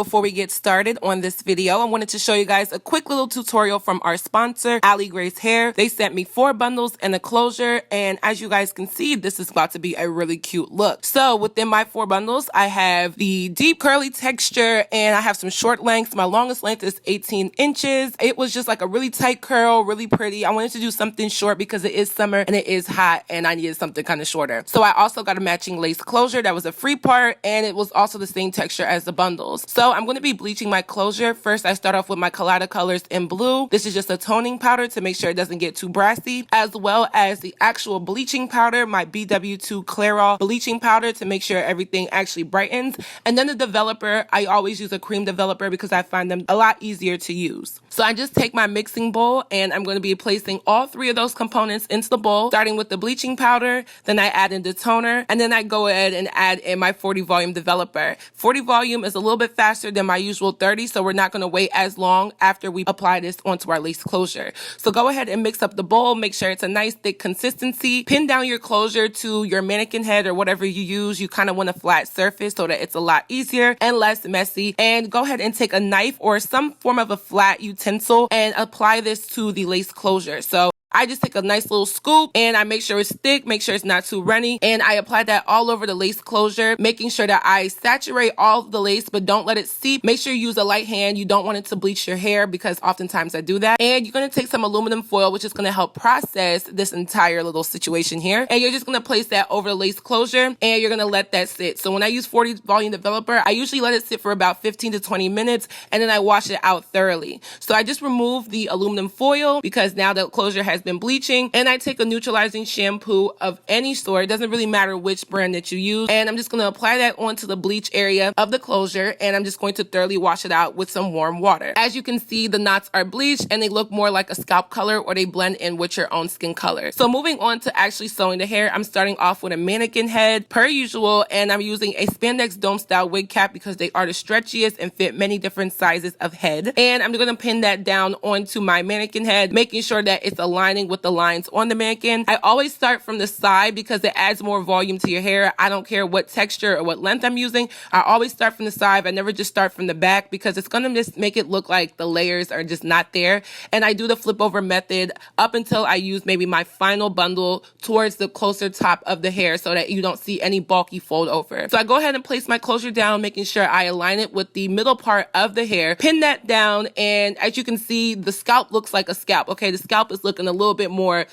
before we get started on this video, I wanted to show you guys a quick little tutorial from our sponsor, aligracehair. They sent me 4 bundles and a closure, and as you guys can see, this is about to be a really cute look. So within my 4 bundles, I have the deep curly texture, and I have some short lengths. My longest length is 18 inches. It was just like a really tight curl, really pretty. I wanted to do something short because it is summer and it is hot, and I needed something kind of shorter. So I also got a matching lace closure that was a free part, and it was also the same texture as the bundles. So I'm going to be bleaching my closure. First, I start off with my Toledo colors in blue. This is just a toning powder to make sure it doesn't get too brassy, as well as the actual bleaching powder, my BW2 Clairol bleaching powder, to make sure everything actually brightens. And then the developer, I always use a cream developer because I find them a lot easier to use. So I just take my mixing bowl and I'm going to be placing all 3 of those components into the bowl, starting with the bleaching powder, then I add in the toner, and then I go ahead and add in my 40 volume developer. 40 volume is a little bit faster than my usual 30, so we're not going to wait as long after we apply this onto our lace closure. So go ahead and mix up the bowl, make sure it's a nice thick consistency. Pin down your closure to your mannequin head or whatever you use. You kind of want a flat surface so that it's a lot easier and less messy. And go ahead and take a knife or some form of a flat utensil and apply this to the lace closure. So I just take a nice little scoop and I make sure it's thick, make sure it's not too runny, and I apply that all over the lace closure, making sure that I saturate all of the lace but don't let it seep. Make sure you use a light hand. You don't want it to bleach your hair because oftentimes I do that. And you're going to take some aluminum foil, which is going to help process this entire little situation here. And you're just going to place that over the lace closure and you're going to let that sit. So when I use 40 volume developer, I usually let it sit for about 15 to 20 minutes and then I wash it out thoroughly. So I just remove the aluminum foil because now the closure has been bleaching, and I take a neutralizing shampoo of any sort. It doesn't really matter which brand that you use, and I'm just going to apply that onto the bleach area of the closure, and I'm just going to thoroughly wash it out with some warm water. As you can see, the knots are bleached and they look more like a scalp color, or they blend in with your own skin color. So moving on to actually sewing the hair, I'm starting off with a mannequin head per usual, and I'm using a spandex dome style wig cap because they are the stretchiest and fit many different sizes of head. And I'm going to pin that down onto my mannequin head, making sure that it's aligned with the lines on the mannequin. I always start from the side because it adds more volume to your hair. I don't care what texture or what length I'm using. I always start from the side. I never just start from the back because it's going to just make it look like the layers are just not there. And I do the flip over method up until I use maybe my final bundle towards the closer top of the hair so that you don't see any bulky fold over. So I go ahead and place my closure down, making sure I align it with the middle part of the hair, pin that down, and as you can see, the scalp looks like a scalp. Okay, the scalp is looking a little bit more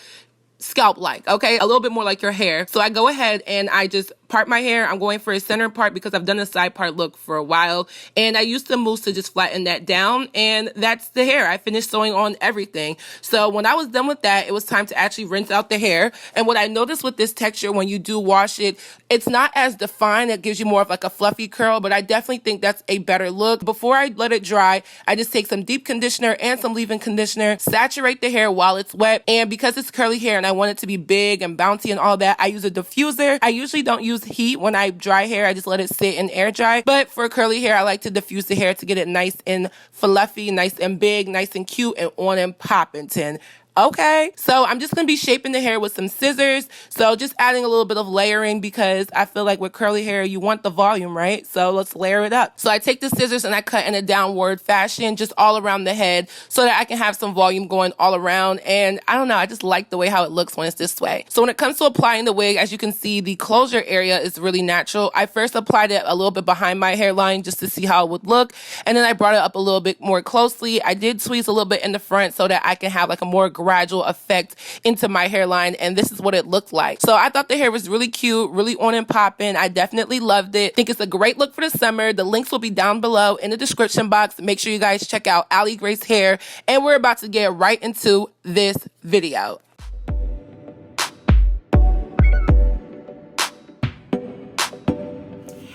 scalp-like, okay? A little bit more like your hair. So I go ahead and I just part my hair. I'm going for a center part because I've done a side part look for a while. And I used the mousse to just flatten that down. And that's the hair. I finished sewing on everything. So when I was done with that, it was time to actually rinse out the hair. And what I noticed with this texture, when you do wash it, it's not as defined. It gives you more of like a fluffy curl, but I definitely think that's a better look. Before I let it dry, I just take some deep conditioner and some leave-in conditioner, saturate the hair while it's wet. And because it's curly hair and I want it to be big and bouncy and all that, I use a diffuser. I usually don't use heat when I dry hair. I just let it sit and air dry. But for curly hair, I like to diffuse the hair to get it nice and fluffy, nice and big, nice and cute, and on and poppin'. Okay, so I'm just going to be shaping the hair with some scissors. So just adding a little bit of layering because I feel like with curly hair, you want the volume, right? So let's layer it up. So I take the scissors and I cut in a downward fashion just all around the head so that I can have some volume going all around. And I don't know, I just like the way how it looks when it's this way. So when it comes to applying the wig, as you can see, the closure area is really natural. I first applied it a little bit behind my hairline just to see how it would look. And then I brought it up a little bit more closely. I did tweeze a little bit in the front so that I can have like a more gradual effect into my hairline, and this is what it looked like. So I thought the hair was really cute, really on and popping. I definitely loved it. I think it's a great look for the summer. The links will be down below in the description box. Make sure you guys check out aligracehair, and we're about to get right into this video.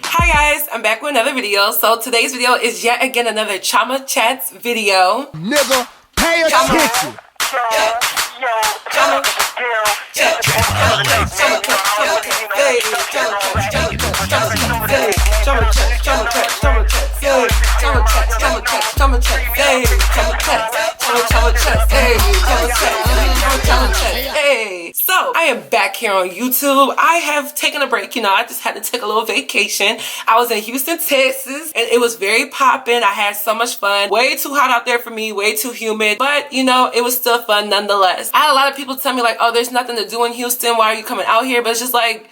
Hi guys, I'm back with another video. So today's video is yet again another Chioma Chats video. Nigga, pay attention. So I I am back here on YouTube. I have taken a break, you know, I just had to take a little vacation. I was in Houston, Texas, and it was very popping. I had so much fun. Way too hot out there for me, way too humid, but you know, it was still fun nonetheless. I had a lot of people tell me like, oh, there's nothing to do in Houston. Why are you coming out here? But it's just like,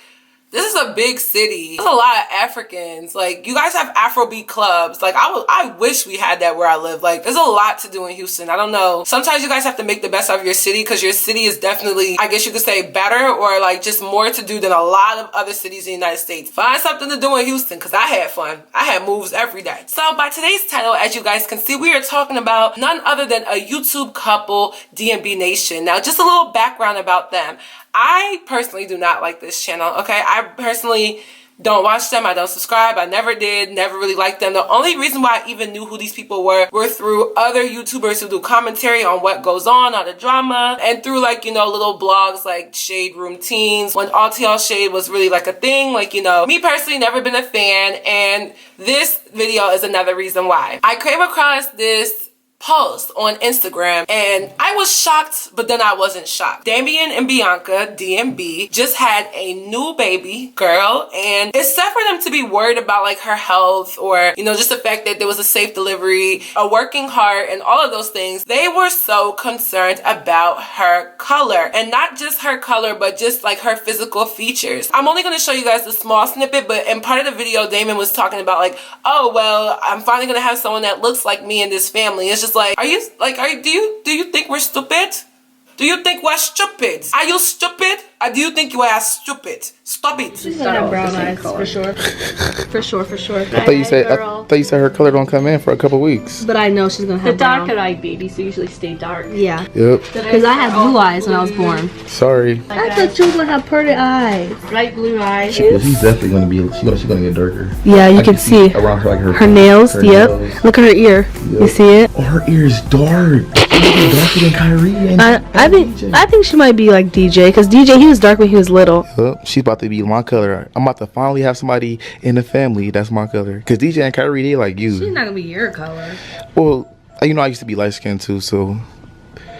this is a big city. There's a lot of Africans. Like, you guys have Afrobeat clubs. Like, I wish we had that where I live. Like, there's a lot to do in Houston. I don't know. Sometimes you guys have to make the best out of your city because your city is definitely, I guess you could say, better or like just more to do than a lot of other cities in the United States. Find something to do in Houston because I had fun. I had moves every day. So by today's title, as you guys can see, we are talking about none other than a YouTube couple, BNation. Now, just a little background about them. I personally do not like this channel, okay? I personally don't watch them. I don't subscribe. I never did. Never really liked them. The only reason why I even knew who these people were through other YouTubers who do commentary on what goes on the drama, and through like, you know, little blogs like Shade Room Teens, when RTL Shade was really like a thing. Like, you know, me personally never been a fan, and this video is another reason why. I came across this post on Instagram and I was shocked, but then I wasn't shocked. Damien and Bianca, DMB, just had a new baby girl, and it's sad for them to be worried about like her health or, you know, just the fact that there was a safe delivery, a working heart, and all of those things. They were so concerned about her color, and not just her color, but just like her physical features. I'm only going to show you guys a small snippet, but in part of the video, Damien was talking about like, oh, well, I'm finally going to have someone that looks like me in this family. It's just like, do you think we're stupid? Do you think we're stupid? Are you stupid? Or do you think you are stupid? Stop it. She's gonna have brown eyes for sure. for sure. I thought you said her color don't come in for a couple weeks. But I know she's gonna have the darker eyed babies usually stay dark. Yeah. Yep. Because I had blue eyes when I was born. Sorry. I thought you was gonna have pretty eyes. Bright blue eyes. She's definitely gonna be. She's gonna get darker. Yeah, you can see around her, like her nails. Yep. Nails. Look at her ear. Yep. You see it? Oh, her ear is dark. She's darker than Kyrie. And I think she might be like DJ, because DJ, he was dark when he was little. Yep. She's about to be my color. I'm about to finally have somebody in the family that's my color. Because DJ and Kyrie, they like you. She's not gonna be your color. Well, you know, I used to be light skinned too, so.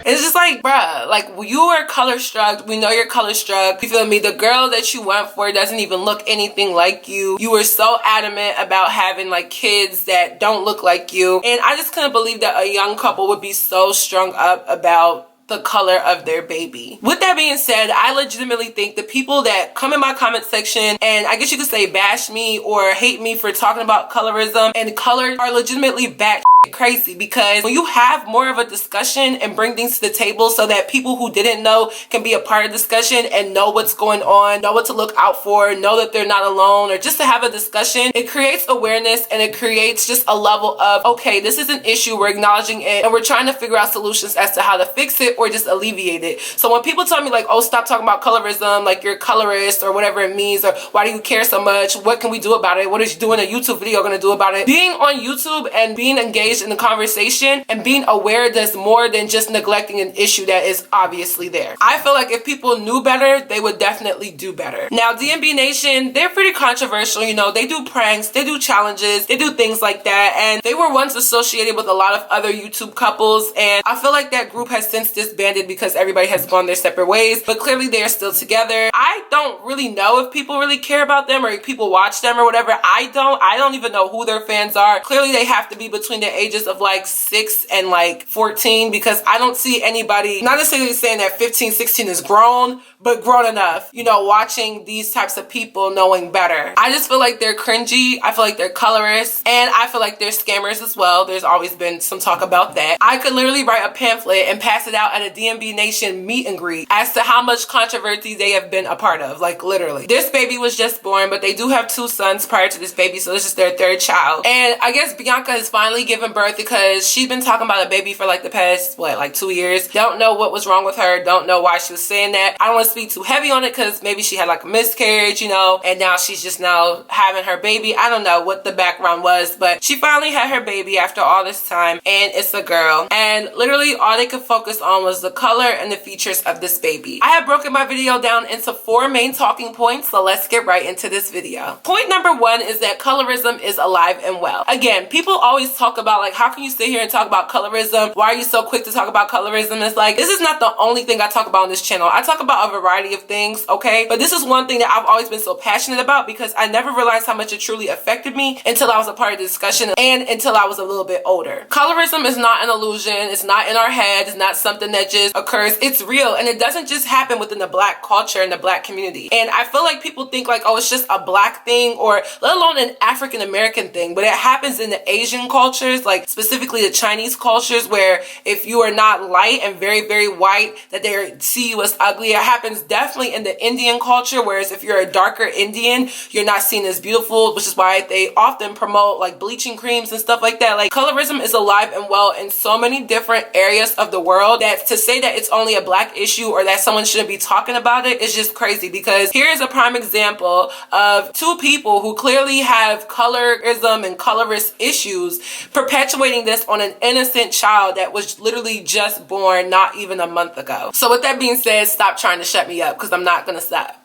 It's just like, bruh, like, you are color struck. We know you're color struck. You feel me? The girl that you went for doesn't even look anything like you. You were so adamant about having like kids that don't look like you. And I just couldn't believe that a young couple would be so strung up about the color of their baby. With that being said, I legitimately think the people that come in my comment section and I guess you could say bash me or hate me for talking about colorism and color are legitimately bat crazy, because when you have more of a discussion and bring things to the table so that people who didn't know can be a part of discussion and know what's going on, know what to look out for, know that they're not alone, or just to have a discussion, it creates awareness and it creates just a level of, okay, this is an issue, we're acknowledging it, and we're trying to figure out solutions as to how to fix it or just alleviate it. So when people tell me like, oh, stop talking about colorism, like you're colorist or whatever it means, or why do you care so much, what can we do about it, what is you doing a YouTube video gonna do about it? Being on YouTube and being engaged in the conversation and being aware does more than just neglecting an issue that is obviously there. I feel like if people knew better, they would definitely do better. Now, BNation, they're pretty controversial, you know, they do pranks, they do challenges, they do things like that, and they were once associated with a lot of other YouTube couples, and I feel like that group has since disbanded because everybody has gone their separate ways, but clearly they are still together. I don't really know if people really care about them or if people watch them or whatever. I don't even know who their fans are. Clearly they have to be between the ages of like 6 and like 14, because I don't see anybody, not necessarily saying that 15, 16 is grown, but grown enough, you know, watching these types of people knowing better. I just feel like they're cringy. I feel like they're colorists, and I feel like they're scammers as well. There's always been some talk about that. I could literally write a pamphlet and pass it out at a BNation meet and greet as to how much controversy they have been a part of, like literally. This baby was just born, but they do have 2 sons prior to this baby, so this is their 3rd child. And I guess Bianca has finally given birth because she's been talking about a baby for like the past, what, like 2 years. Don't know what was wrong with her. Don't know why she was saying that. I don't want to speak too heavy on it because maybe she had like a miscarriage, you know, and now she's just now having her baby. I don't know what the background was, but she finally had her baby after all this time, and it's a girl. And literally all they could focus on was the color and the features of this baby. I have broken my video down into 4 main talking points, so let's get right into this video. Point number 1 is that colorism is alive and well. Again, people always talk about like, how can you sit here and talk about colorism? Why are you so quick to talk about colorism? It's like, this is not the only thing I talk about on this channel. I talk about a variety of things, okay? But this is one thing that I've always been so passionate about because I never realized how much it truly affected me until I was a part of the discussion and until I was a little bit older. Colorism is not an illusion. It's not in our head. It's not something that just occurs. It's real, and it doesn't just happen within the black culture and the black community. And I feel like people think like, oh, it's just a black thing, or let alone an African American thing, but it happens in the Asian cultures, like specifically the Chinese cultures, where if you are not light and very, very white, that they see you as ugly. It happens definitely in the Indian culture, whereas if you're a darker Indian, you're not seen as beautiful, which is why they often promote like bleaching creams and stuff like that. Like, colorism is alive and well in so many different areas of the world that to say that it's only a black issue or that someone shouldn't be talking about it is just crazy, because here's a prime example of two people who clearly have colorism and colorist issues perpetuating this on an innocent child that was literally just born not even a month ago. So with that being said, stop trying to shut me up, because I'm not gonna stop.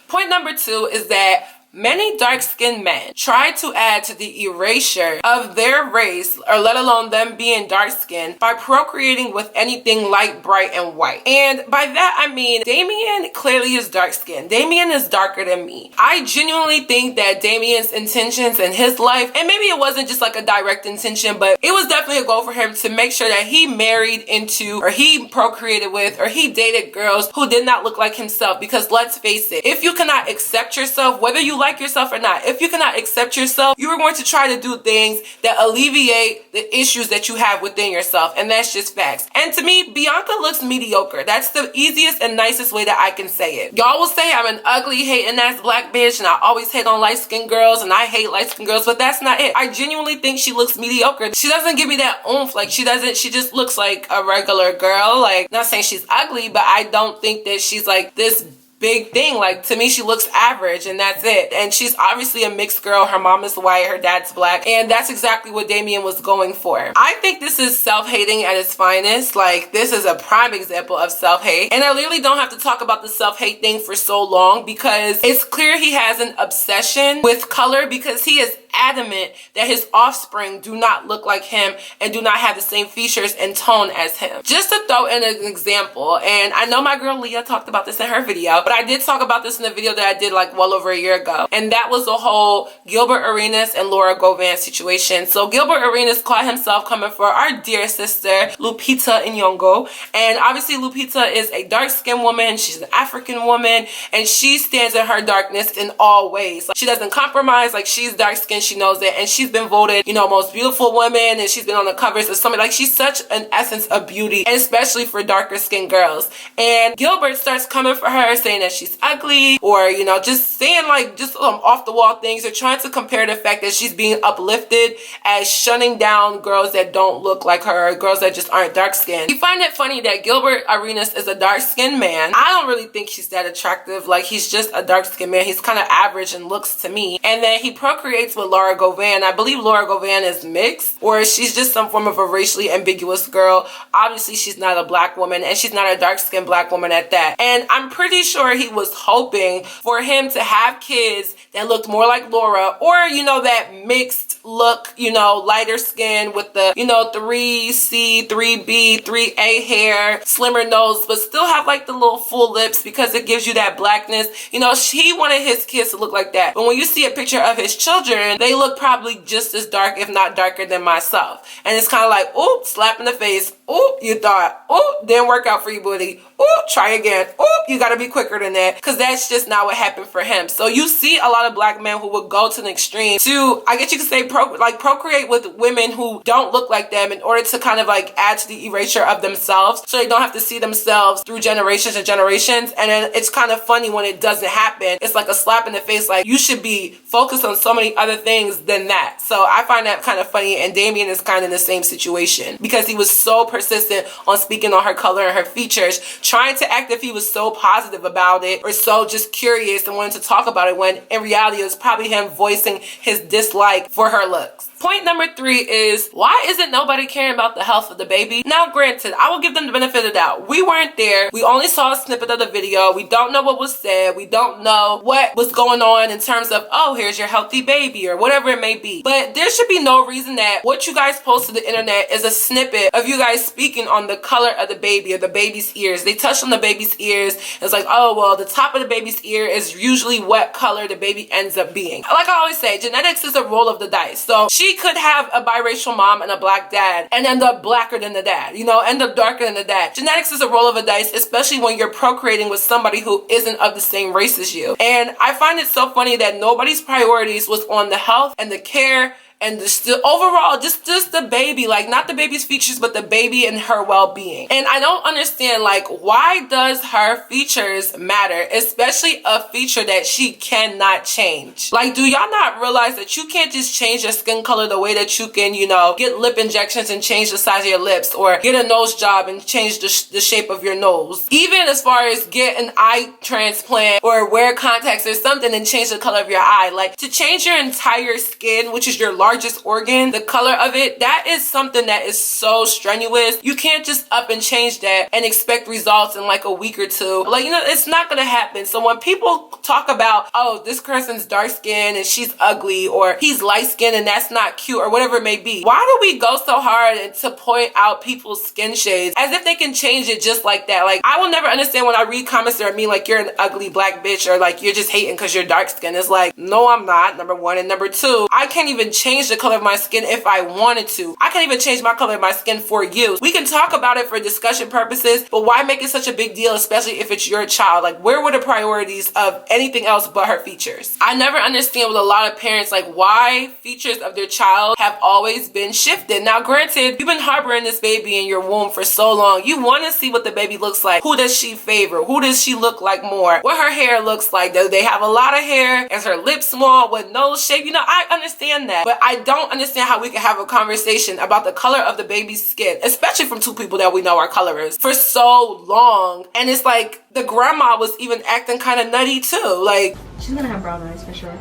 Point number 2 is that many dark-skinned men try to add to the erasure of their race, or let alone them being dark-skinned, by procreating with anything light, bright, and white. And by that I mean Damien clearly is dark-skinned. Damien is darker than me. I genuinely think that Damien's intentions in his life, and maybe it wasn't just like a direct intention, but it was definitely a goal for him to make sure that he married into, or he procreated with, or he dated girls who did not look like himself. Because let's face it, if you cannot accept yourself, whether you like yourself or not, if you cannot accept yourself, you are going to try to do things that alleviate the issues that you have within yourself, and that's just facts. And to me, Bianca looks mediocre. That's the easiest and nicest way that I can say it. Y'all will say I'm an ugly, hating ass black bitch, and I always hate on light-skinned girls, and I hate light-skinned girls, but that's not it. I genuinely think she looks mediocre. She doesn't give me that oomph. Like, she just looks like a regular girl. Like, not saying she's ugly, but I don't think that she's like this big thing. Like, to me, she looks average, and that's it. And she's obviously a mixed girl. Her mom is white, her dad's black, and that's exactly what Damien was going for. I think this is self-hating at its finest. Like, this is a prime example of self-hate, and I literally don't have to talk about the self-hate thing for so long, because it's clear he has an obsession with color, because he is adamant that his offspring do not look like him and do not have the same features and tone as him. Just to throw in an example, and I know my girl Leah talked about this in her video, but I did talk about this in the video that I did like well over a year ago, and that was the whole Gilbert Arenas and Laura Govan situation. So Gilbert Arenas caught himself coming for our dear sister Lupita Nyong'o, and obviously Lupita is a dark-skinned woman. She's an African woman, and she stands in her darkness in all ways. Like, she doesn't compromise. Like, she's dark-skinned, she knows it, and she's been voted, you know, most beautiful woman, and she's been on the covers of something. Like, she's such an essence of beauty, and especially for darker skinned girls. And Gilbert starts coming for her, saying that she's ugly, or, you know, just saying like just off the wall things, or trying to compare the fact that she's being uplifted as shunning down girls that don't look like her, or girls that just aren't dark skinned. You find it funny that Gilbert Arenas is a dark skinned man. I don't really think he's that attractive. Like, he's just a dark skinned man. He's kind of average in looks to me. And then he procreates with Laura Govan. I believe Laura Govan is mixed, or she's just some form of a racially ambiguous girl. Obviously, she's not a black woman, and she's not a dark-skinned black woman at that. And I'm pretty sure he was hoping for him to have kids that looked more like Laura, or, you know, that mixed look, you know, lighter skin with the, you know, 3C, 3B, 3A hair, slimmer nose, but still have like the little full lips, because it gives you that blackness. You know, he wanted his kids to look like that. But when you see a picture of his children, they look probably just as dark, if not darker than myself. And it's kind of like, oop, slap in the face. Oop, you thought, oop, didn't work out for you, buddy. Oop, try again. Oop, you gotta be quicker than that, because that's just not what happened for him. So you see a lot of black men who would go to an extreme to, I guess you could say, procreate with women who don't look like them in order to kind of like add to the erasure of themselves, so they don't have to see themselves through generations and generations. And then it's kind of funny when it doesn't happen. It's like a slap in the face. Like, you should be focused on so many other things than that. So I find that kind of funny, and Damien is kind of in the same situation, because he was so persistent on speaking on her color and her features, trying to act if he was so positive about it, or so just curious and wanted to talk about it, when in reality it was probably him voicing his dislike for her looks. Point number 3 is, why isn't nobody caring about the health of the baby? Now, granted, I will give them the benefit of the doubt. We weren't there. We only saw a snippet of the video. We don't know what was said. We don't know what was going on in terms of, oh, here's your healthy baby or whatever it may be. But there should be no reason that what you guys post to the internet is a snippet of you guys speaking on the color of the baby or the baby's ears. They touched on the baby's ears. It's like, oh, well, the top of the baby's ear is usually what color the baby ends up being. Like I always say, genetics is a roll of the dice. So she could have a biracial mom and a black dad and end up blacker than the dad, you know, end up darker than the dad. Genetics is a roll of a dice, especially when you're procreating with somebody who isn't of the same race as you. And I find it so funny that nobody's priorities was on the health and the care and the overall just the baby, like not the baby's features but the baby and her well-being. And I don't understand, like, why does her features matter, especially a feature that she cannot change? Like, do y'all not realize that you can't just change your skin color the way that you can, you know, get lip injections and change the size of your lips, or get a nose job and change the shape of your nose, even as far as get an eye transplant or wear contacts or something and change the color of your eye. Like, to change your entire skin, which is your largest organ, the color of it, that is something that is so strenuous. You can't just up and change that and expect results in like a week or two. Like, you know, it's not gonna happen. So when people talk about, oh, this person's dark skinned and she's ugly, or he's light skinned and that's not cute, or whatever it may be, why do we go so hard to point out people's skin shades as if they can change it just like that? Like, I will never understand when I read comments that are mean, like, you're an ugly black bitch, or like you're just hating because you're dark skinned. It's like, no, I'm not, number one. And number two, I can't even change the color of my skin if I wanted to. I can't even change my color of my skin for you. We can talk about it for discussion purposes, but why make it such a big deal, especially if it's your child? Like, where were the priorities of anything else but her features? I never understand with a lot of parents, like, why features of their child have always been shifted. Now, granted, you've been harboring this baby in your womb for so long. You want to see what the baby looks like. Who does she favor? Who does she look like more? What her hair looks like? Do they have a lot of hair? Is her lips small with nose shape? You know, I understand that, but I don't understand how we can have a conversation about the color of the baby's skin, especially from two people that we know are colorists, for so long. And it's like the grandma was even acting kind of nutty too. Like, She's gonna have brown eyes for sure.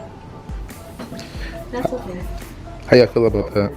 That's okay. How y'all feel about that?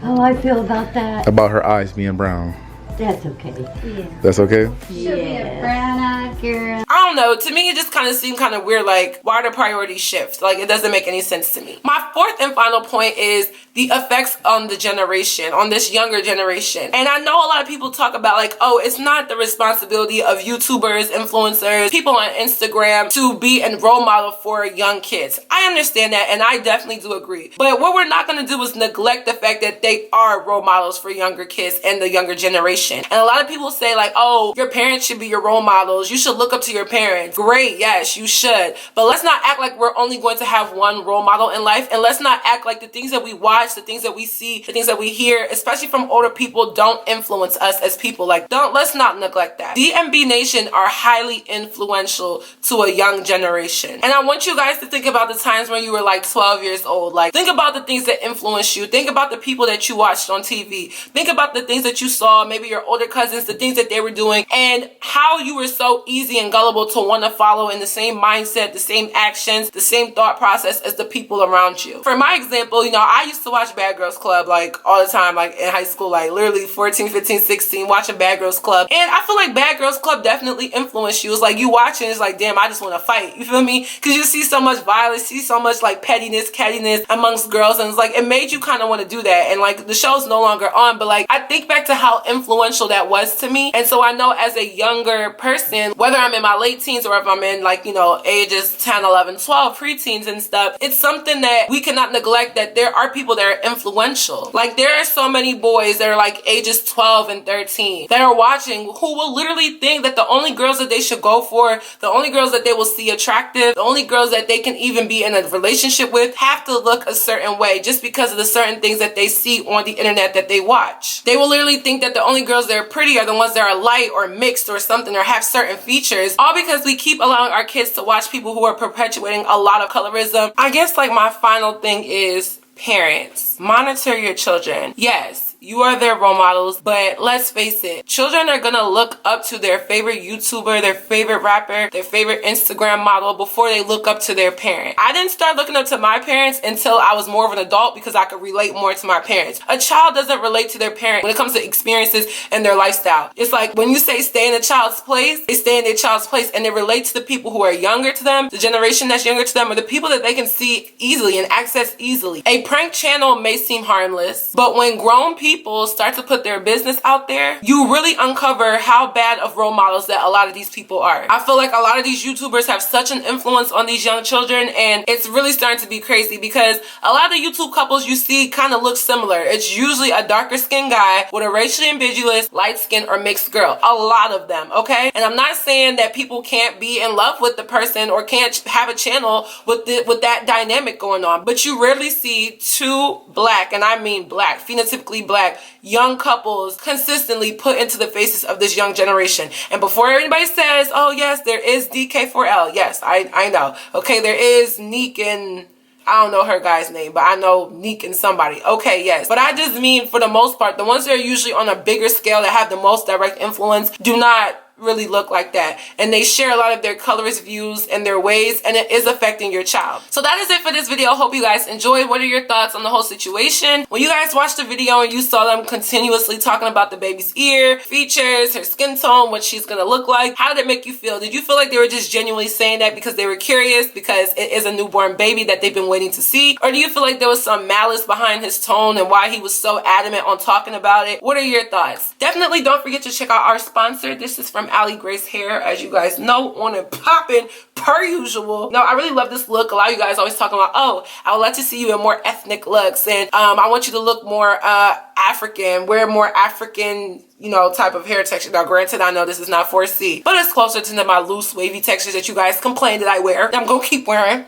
How I feel about that? About her eyes being brown? That's okay. Yeah. That's okay? She'll be a brown-eyed girl. I don't know. To me, it just kind of seemed kind of weird. Like, why the priorities shift? Like, it doesn't make any sense to me. My fourth and final point is the effects on the generation, on this younger generation. And I know a lot of people talk about, like, oh, it's not the responsibility of YouTubers, influencers, people on Instagram to be a role model for young kids. I understand that, and I definitely do agree. But what we're not going to do is neglect the fact that they are role models for younger kids and the younger generation. And a lot of people say, like, oh, your parents should be your role models. You should look up to your parents. Great, yes, you should. But let's not act like we're only going to have one role model in life. And let's not act like the things that we watch, the things that we see, the things that we hear, especially from older people, don't influence us as people. Like, let's not neglect that. BNation are highly influential to a young generation. And I want you guys to think about the times when you were like 12 years old. Like, think about the things that influenced you. Think about the people that you watched on TV. Think about the things that you saw, maybe your older cousins, the things that they were doing, and how you were so easy and gullible to want to follow in the same mindset, the same actions, the same thought process as the people around you. For my example, you know, I used to watch Bad Girls Club like all the time, like in high school, like literally 14, 15, 16, watching Bad Girls Club. And I feel like Bad Girls Club definitely influenced you. It's like you watching, it's like, damn, I just want to fight. You feel me? Because you see so much violence, see so much like pettiness, cattiness amongst girls, and it's like it made you kind of want to do that. And like the show's no longer on, but like I think back to how influential that was to me. And so I know as a younger person, whether I'm in my late teens or if I'm in like, you know, ages 10, 11, 12, preteens and stuff, it's something that we cannot neglect, that there are people that are influential. Like, there are so many boys that are like ages 12 and 13 that are watching who will literally think that the only girls that they should go for, the only girls that they will see attractive, the only girls that they can even be in a relationship with have to look a certain way just because of the certain things that they see on the internet that they watch. They will literally think that the only girls that are pretty are the ones that are light or mixed or something, or have certain features, all because we keep allowing our kids to watch people who are perpetuating a lot of colorism. I guess like my final thing is, parents, monitor your children. Yes, You are their role models, but let's face it, children are gonna look up to their favorite YouTuber, their favorite rapper, their favorite Instagram model before they look up to their parent. I didn't start looking up to my parents until I was more of an adult because I could relate more to my parents. A child doesn't relate to their parent when it comes to experiences and their lifestyle. It's like when you say stay in a child's place, they stay in their child's place and they relate to the people who are younger to them, the generation that's younger to them, or the people that they can see easily and access easily. A prank channel may seem harmless, but when grown people start to put their business out there, you really uncover how bad of role models that a lot of these people are. I feel like a lot of these YouTubers have such an influence on these young children, and it's really starting to be crazy because a lot of the YouTube couples you see kind of look similar. It's usually a darker skinned guy with a racially ambiguous, light skin or mixed girl. A lot of them, okay? And I'm not saying that people can't be in love with the person or can't have a channel with that dynamic going on, but you rarely see two black, and I mean black, phenotypically black, young couples consistently put into the faces of this young generation. And before anybody says, oh yes, there is DK4L, yes, I know. Okay, there is Neek and I don't know her guy's name, but I know Neek and somebody. Okay, yes. But I just mean, for the most part, the ones that are usually on a bigger scale that have the most direct influence do not really look like that, and they share a lot of their colorist views and their ways, and it is affecting your child. So that is it for this video. Hope you guys enjoyed. What are your thoughts on the whole situation? When you guys watched the video and you saw them continuously talking about the baby's ear, features, her skin tone, what she's gonna look like, how did it make you feel? Did you feel like they were just genuinely saying that because they were curious, because it is a newborn baby that they've been waiting to see? Or do you feel like there was some malice behind his tone and why he was so adamant on talking about it? What are your thoughts? Definitely don't forget to check out our sponsor. This is from aligracehair, as you guys know, on and popping per usual. No, I really love this look. A lot of you guys always talking about, oh, I would like to see you in more ethnic looks, and I want you to look more African, wear more African, you know, type of hair texture. Now granted, I know this is not 4C, but it's closer to my loose wavy textures that you guys complain that I wear. I'm gonna keep wearing.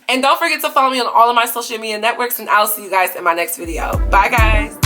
And don't forget to follow me on all of my social media networks, and I'll see you guys in my next video. Bye guys.